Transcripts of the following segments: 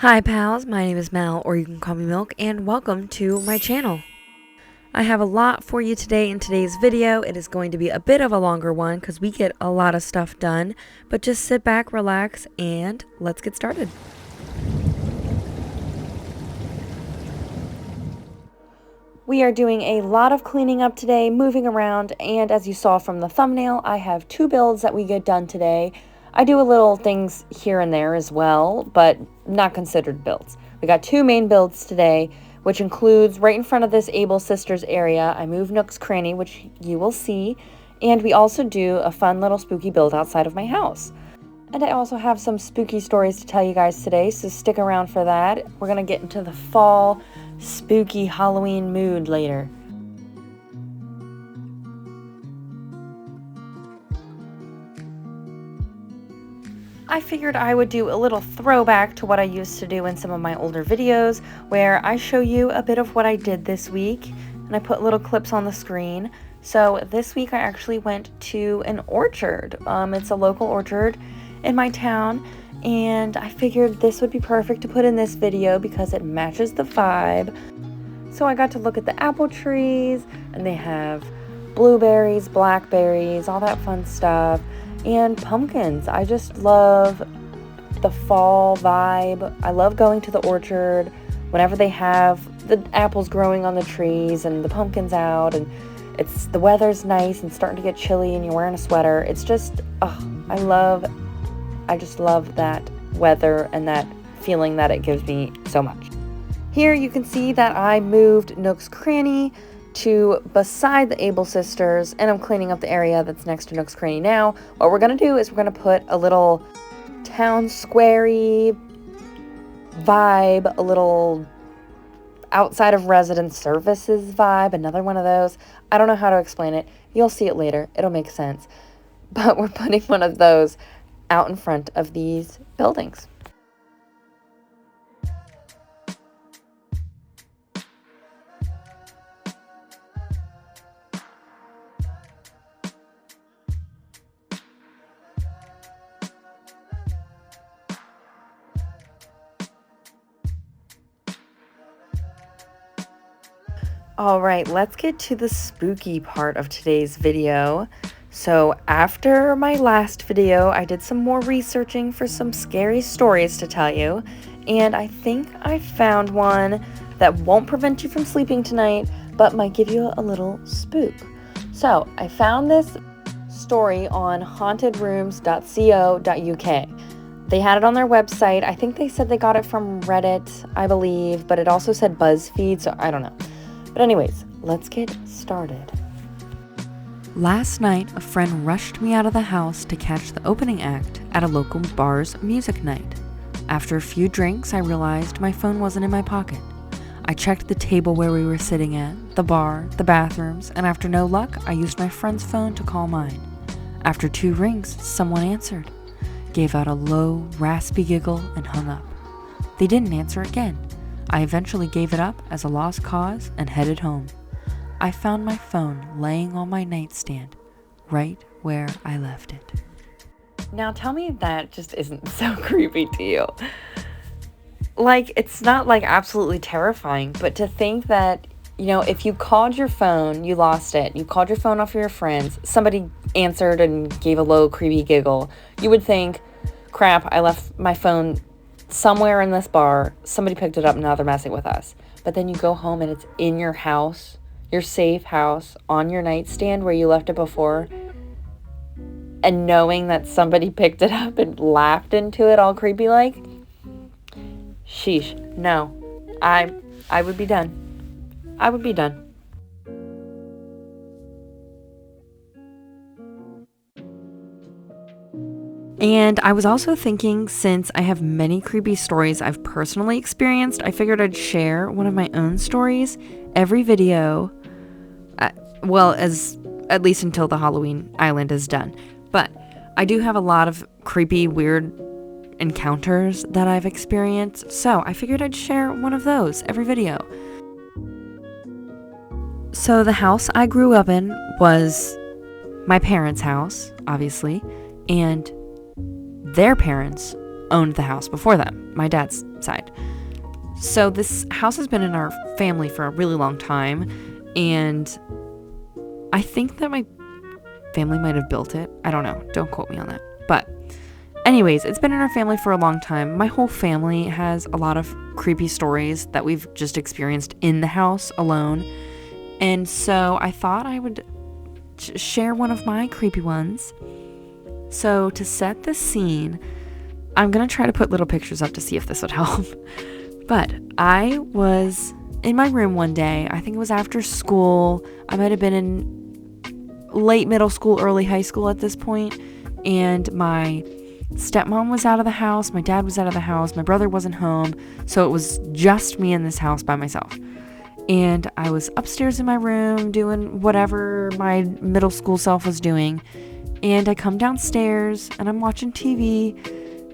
Hi pals, my name is Mel, or you can call me Milk, and welcome to my channel. I have a lot for you today in today's video. It is going to be a bit of a longer one because we get a lot of stuff done, but just sit back, relax, and let's get started. We are doing a lot of cleaning up today, moving around, and as you saw from the thumbnail, I have 2 builds that we get done today. I do a little things here and there as well, but not considered builds. We got 2 main builds today, which includes right in front of this Able Sisters area. I moved Nook's Cranny, which you will see, and we also do a fun little spooky build outside of my house. And I also have some spooky stories to tell you guys today, so stick around for that. We're gonna get into the fall, spooky Halloween mood later. I figured I would do a little throwback to what I used to do in some of my older videos, where I show you a bit of what I did this week, and I put little clips on the screen. So this week I actually went to an orchard. It's a local orchard in my town, and I figured this would be perfect to put in this video because it matches the vibe. So I got to look at the apple trees, and they have blueberries, blackberries, all that fun stuff, and pumpkins. I just love the fall vibe. I love going to the orchard whenever they have the apples growing on the trees and the pumpkins out, and the weather's nice and starting to get chilly and you're wearing a sweater. It's just, I just love that weather and that feeling that it gives me so much. Here you can see that I moved Nook's Cranny to beside the Able Sisters, and I'm cleaning up the area that's next to Nook's Cranny now. What we're going to do is we're going to put a little town square-y vibe, a little outside of resident services vibe, another one of those. I don't know how to explain it. You'll see it later. It'll make sense. But we're putting one of those out in front of these buildings. All right, let's get to the spooky part of today's video. So after my last video, I did some more researching for some scary stories to tell you, and I think I found one that won't prevent you from sleeping tonight, but might give you a little spook. So I found this story on hauntedrooms.co.uk. They had it on their website. I think they said they got it from Reddit, I believe, but it also said BuzzFeed, so I don't know. But anyways, let's get started. Last night, a friend rushed me out of the house to catch the opening act at a local bar's music night. After a few drinks, I realized my phone wasn't in my pocket. I checked the table where we were sitting at, the bar, the bathrooms, and after no luck, I used my friend's phone to call mine. After 2 rings, someone answered, gave out a low, raspy giggle, and hung up. They didn't answer again. I eventually gave it up as a lost cause and headed home. I found my phone laying on my nightstand, right where I left it. Now tell me that just isn't so creepy to you. Like, it's not like absolutely terrifying, but to think that, you know, if you called your phone, you lost it, you called your phone off of your friends, somebody answered and gave a low, creepy giggle, you would think, crap, I left my phone somewhere in this bar, somebody picked it up, now they're messing with us. But then you go home and it's in your house, your safe house, on your nightstand where you left it before, and knowing that somebody picked it up and laughed into it all creepy like, sheesh, no, I would be done. I would be done. And I was also thinking, since I have many creepy stories I've personally experienced, I figured I'd share one of my own stories every video, well, as at least until the Halloween Island is done. But I do have a lot of creepy, weird encounters that I've experienced, so I figured I'd share one of those every video. So the house I grew up in was my parents' house, obviously, and their parents owned the house before them. My dad's side. So this house has been in our family for a really long time, and I think that my family might have built it. I don't know. Don't quote me on that. But anyways, it's been in our family for a long time. My whole family has a lot of creepy stories that we've just experienced in the house alone. And so I thought I would share one of my creepy ones. So to set the scene, I'm going to try to put little pictures up to see if this would help. But I was in my room one day. I think it was after school. I might have been in late middle school, early high school at this point. And my stepmom was out of the house. My dad was out of the house. My brother wasn't home. So it was just me in this house by myself. And I was upstairs in my room doing whatever my middle school self was doing. And I come downstairs and I'm watching TV.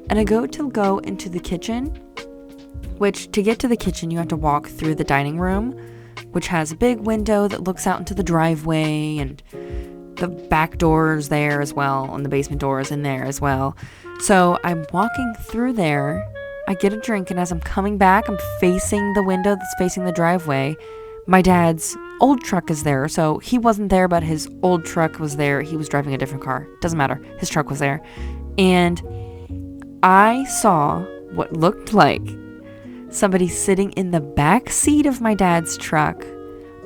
And I go into the kitchen, which to get to the kitchen, you have to walk through the dining room, which has a big window that looks out into the driveway, and the back door is there as well, and the basement door is in there as well. So I'm walking through there. I get a drink, and as I'm coming back, I'm facing the window that's facing the driveway. My dad's old truck is there, so he wasn't there, but his old truck was there. He was driving a different car. Doesn't matter. His truck was there. And I saw what looked like somebody sitting in the back seat of my dad's truck,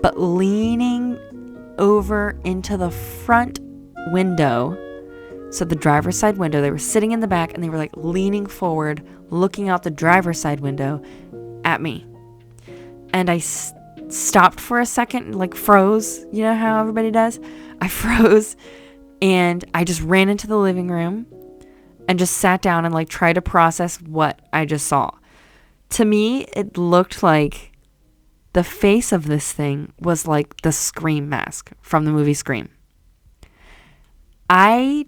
but leaning over into the front window. So the driver's side window, they were sitting in the back and they were like leaning forward, looking out the driver's side window at me. And I stopped for a second, like froze. You know how everybody does? I froze and I just ran into the living room and just sat down and like tried to process what I just saw. To me, it looked like the face of this thing was like the Scream mask from the movie Scream. I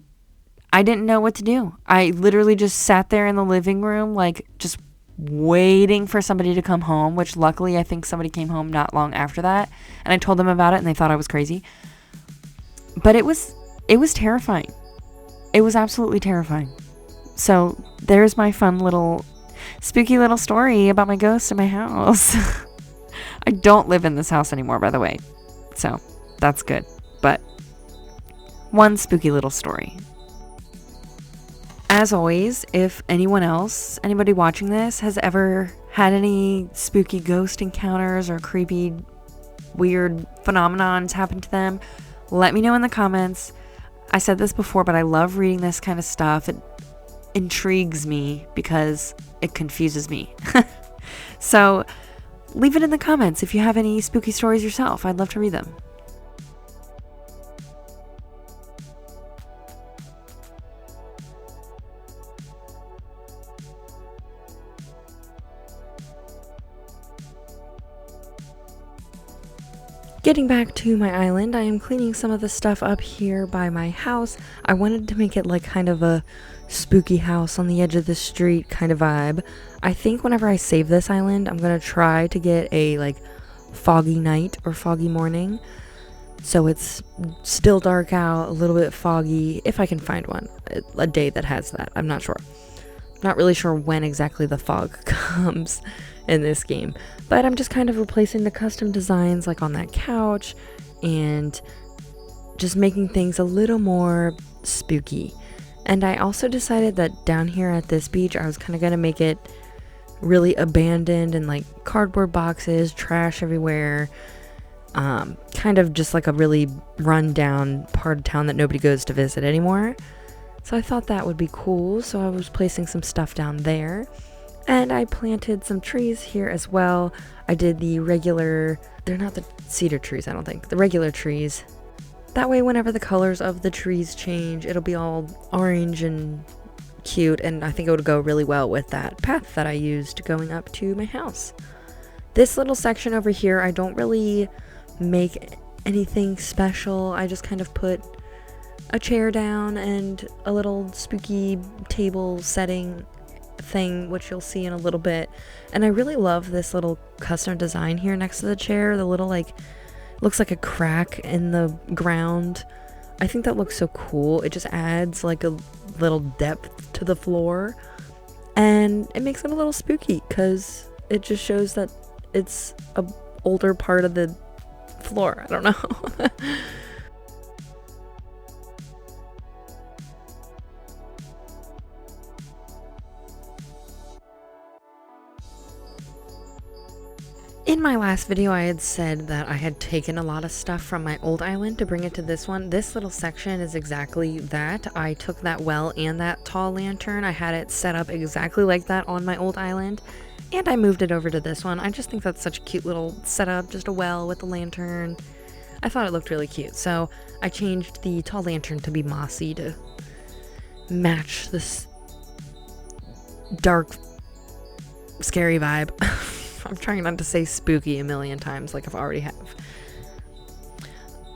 didn't know what to do. I literally just sat there in the living room, like just waiting for somebody to come home, which luckily I think somebody came home not long after that. And I told them about it and they thought I was crazy. But it was terrifying. It was absolutely terrifying. So there's my fun little, spooky little story about my ghost in my house. I don't live in this house anymore, by the way. So that's good. But one spooky little story. As always, if anybody watching this has ever had any spooky ghost encounters or creepy, weird phenomenons happen to them, let me know in the comments. I said this before, but I love reading this kind of stuff. It intrigues me because it confuses me. So leave it in the comments if you have any spooky stories yourself. I'd love to read them. Getting back to my island, I am cleaning some of the stuff up here by my house. I wanted to make it like kind of a spooky house on the edge of the street kind of vibe. I think whenever I save this island, I'm going to try to get a like foggy night or foggy morning. So it's still dark out, a little bit foggy, if I can find one. A day that has that. I'm not sure. Not really sure when exactly the fog comes in this game, but I'm just kind of replacing the custom designs like on that couch and just making things a little more spooky. And I also decided that down here at this beach, I was kind of going to make it really abandoned and like cardboard boxes, trash everywhere, kind of just like a really run down part of town that nobody goes to visit anymore. So I thought that would be cool, so I was placing some stuff down there. And I planted some trees here as well. I did the regular, they're not the cedar trees, I don't think, the regular trees. That way whenever the colors of the trees change, it'll be all orange and cute, and I think it would go really well with that path that I used going up to my house. This little section over here, I don't really make anything special. I just kind of put a chair down and a little spooky table setting thing, which you'll see in a little bit. And I really love this little custom design here next to the chair. The little like looks like a crack in the ground. I think that looks so cool. It just adds like a little depth to the floor. And it makes it a little spooky because it just shows that it's a older part of the floor. I don't know. In my last video, I had said that I had taken a lot of stuff from my old island to bring it to this one. This little section is exactly that. I took that well and that tall lantern. I had it set up exactly like that on my old island, and I moved it over to this one. I just think that's such a cute little setup, just a well with a lantern. I thought it looked really cute, so I changed the tall lantern to be mossy to match this dark, scary vibe. I'm trying not to say spooky a million times like I've already have.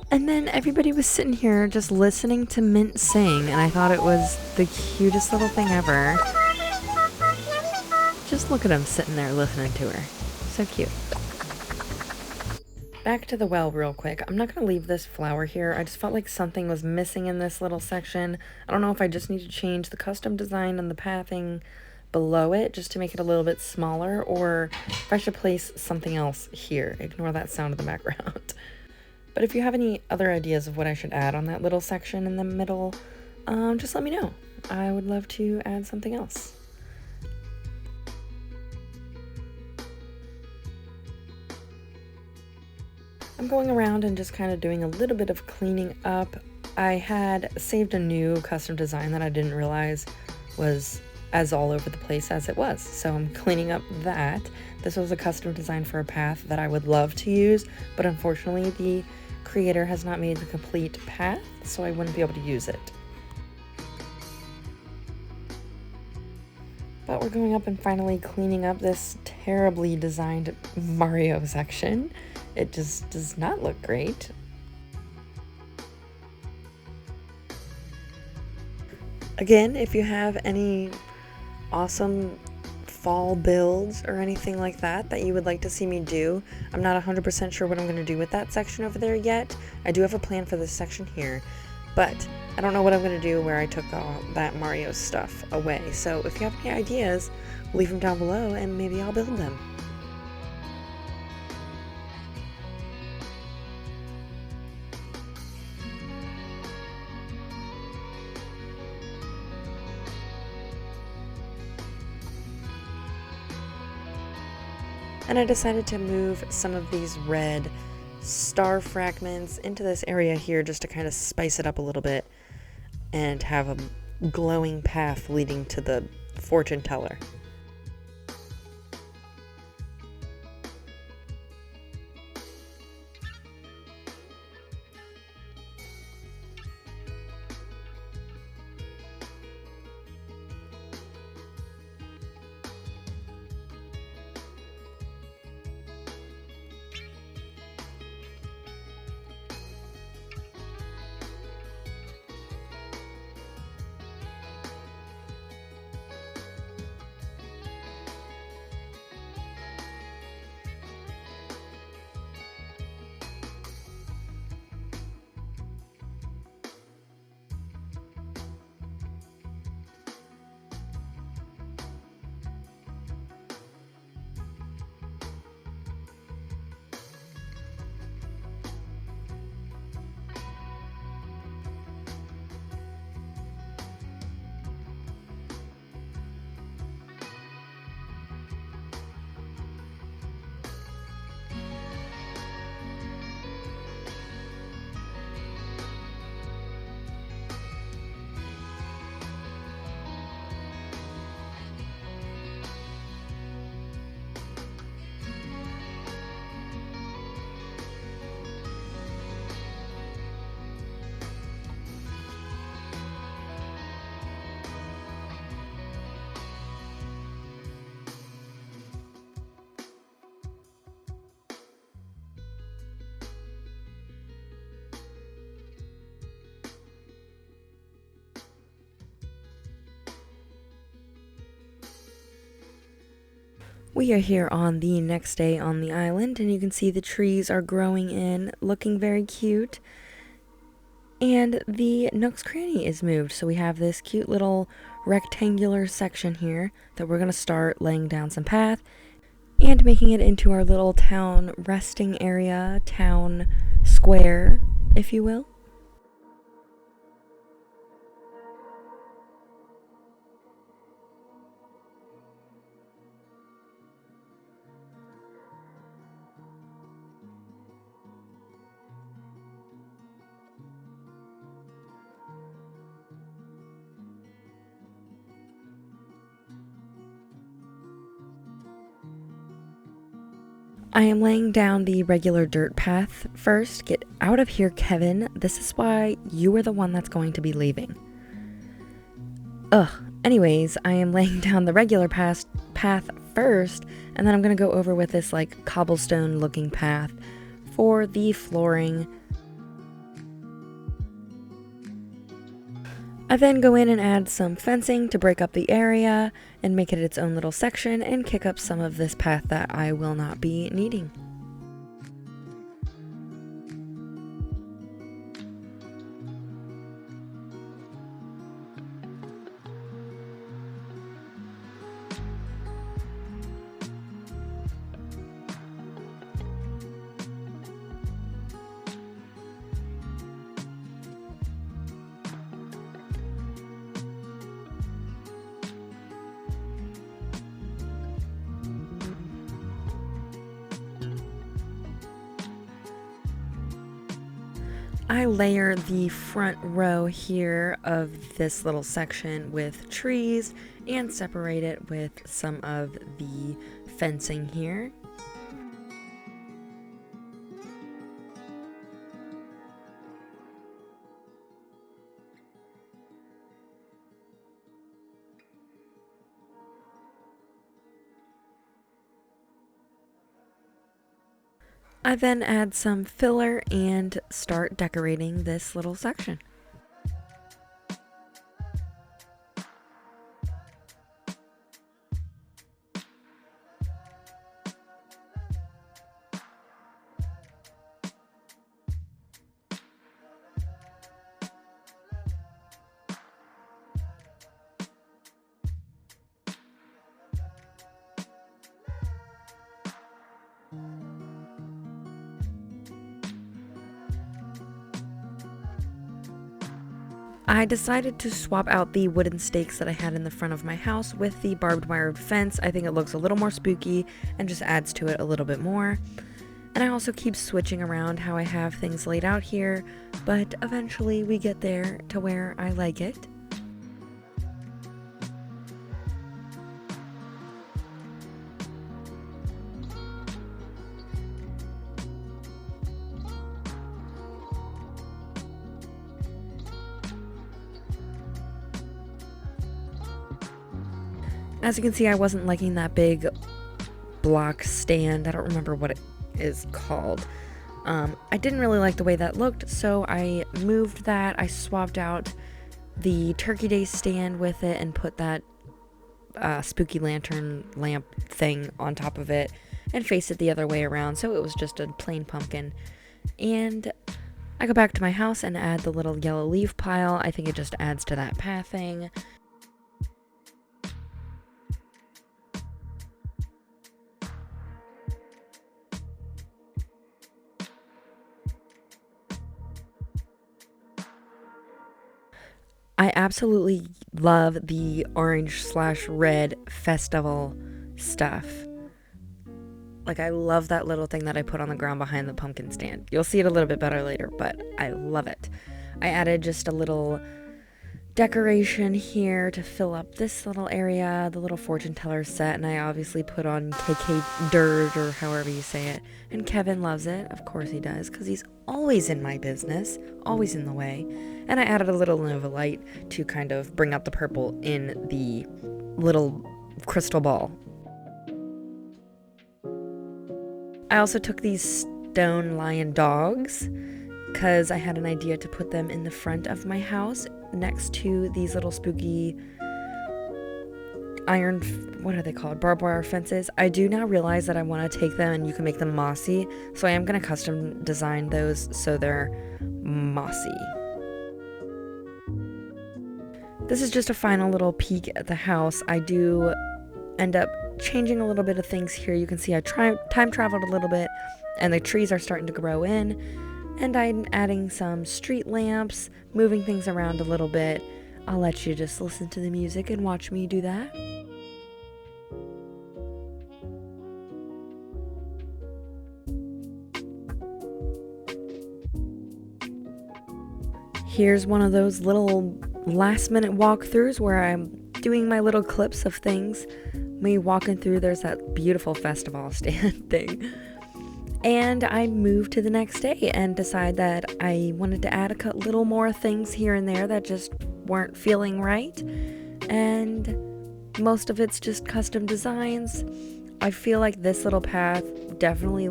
And then everybody was sitting here just listening to Mint sing, and I thought it was the cutest little thing ever. Just look at him sitting there listening to her. So cute. Back to the well real quick. I'm not going to leave this flower here. I just felt like something was missing in this little section. I don't know if I just need to change the custom design and the pathing below it just to make it a little bit smaller, or if I should place something else here. Ignore that sound in the background. But if you have any other ideas of what I should add on that little section in the middle, just let me know. I would love to add something else. I'm going around and just kind of doing a little bit of cleaning up. I had saved a new custom design that I didn't realize was as all over the place as it was, so I'm cleaning up that. This was a custom design for a path that I would love to use, but unfortunately the creator has not made the complete path, so I wouldn't be able to use it. But we're going up and finally cleaning up this terribly designed Mario section. It just does not look great. Again, if you have any awesome fall builds or anything like that that you would like to see me do, I'm not 100% sure what I'm going to do with that section over there yet. I do have a plan for this section here, but I don't know what I'm going to do where I took all that Mario stuff away. So if you have any ideas, leave them down below and maybe I'll build them. And I decided to move some of these red star fragments into this area here just to kind of spice it up a little bit and have a glowing path leading to the fortune teller. We are here on the next day on the island, and you can see the trees are growing in, looking very cute. And the Nook's Cranny is moved, so we have this cute little rectangular section here that we're going to start laying down some path and making it into our little town resting area, town square, if you will. I am laying down the regular dirt path first. Get out of here, Kevin. This is why you are the one that's going to be leaving. Anyways, I am laying down the regular path first, and then I'm going to go over with this like cobblestone looking path for the flooring. I then go in and add some fencing to break up the area and make it its own little section and kick up some of this path that I will not be needing. I layer the front row here of this little section with trees and separate it with some of the fencing here. I then add some filler and start decorating this little section. I decided to swap out the wooden stakes that I had in the front of my house with the barbed wire fence. I think it looks a little more spooky and just adds to it a little bit more. And I also keep switching around how I have things laid out here, but eventually we get there to where I like it. As you can see, I wasn't liking that big block stand. I don't remember what it is called. I didn't really like the way that looked, so I moved that. I swapped out the Turkey Day stand with it and put that spooky lantern lamp thing on top of it and faced it the other way around, so it was just a plain pumpkin. And I go back to my house and add the little yellow leaf pile. I think it just adds to that pathing. I absolutely love the orange/red festival stuff. Like, I love that little thing that I put on the ground behind the pumpkin stand. You'll see it a little bit better later, but I love it. I added just a little decoration here to fill up this little area, the little fortune teller set, and I obviously put on KK Dirge, or however you say it, and Kevin loves it. Of course he does, because he's always in my business, always in the way. And I added a little Nova light to kind of bring out the purple in the little crystal ball. I also took these stone lion dogs because I had an idea to put them in the front of my house next to these little spooky iron, what are they called, barbed wire fences. I do now realize that I want to take them and you can make them mossy, so I am going to custom design those so they're mossy. This is just a final little peek at the house. I do end up changing a little bit of things here. You can see I time traveled a little bit, and the trees are starting to grow in, and I'm adding some street lamps, moving things around a little bit. I'll let you just listen to the music and watch me do that. Here's one of those little last minute walkthroughs where I'm doing my little clips of things. Me walking through, there's that beautiful festival stand thing. And I moved to the next day and decided that I wanted to add a little more things here and there that just weren't feeling right. And most of it's just custom designs. I feel like this little path definitely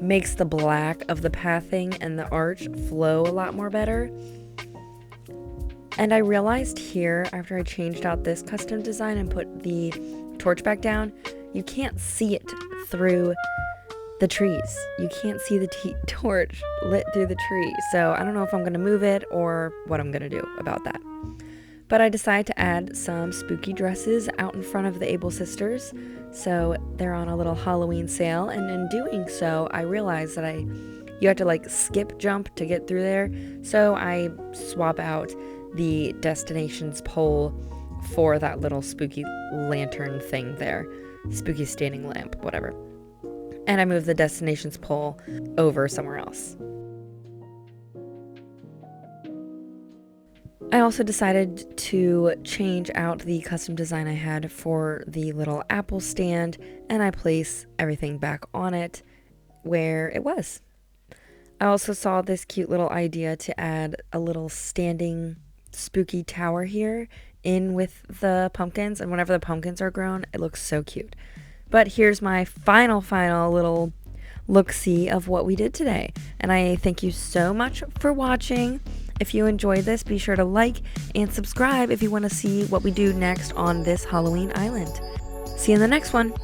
makes the black of the pathing and the arch flow a lot more better. And I realized here, after I changed out this custom design and put the torch back down, you can't see it through the trees. You can't see the torch lit through the tree. So I don't know if I'm going to move it or what I'm going to do about that. But I decided to add some spooky dresses out in front of the Able sisters. So they're on a little Halloween sale. And in doing so, I realized that you have to skip jump to get through there. So I swap out the destinations pole for that little spooky lantern thing there. Spooky standing lamp, whatever. And I moved the destinations pole over somewhere else. I also decided to change out the custom design I had for the little apple stand, and I place everything back on it where it was. I also saw this cute little idea to add a little standing spooky tower here in with the pumpkins, and whenever the pumpkins are grown, it looks so cute. But here's my final little look-see of what we did today, and I thank you so much for watching. If you enjoyed this, be sure to like and subscribe if you want to see what we do next on this Halloween island. See you in the next one.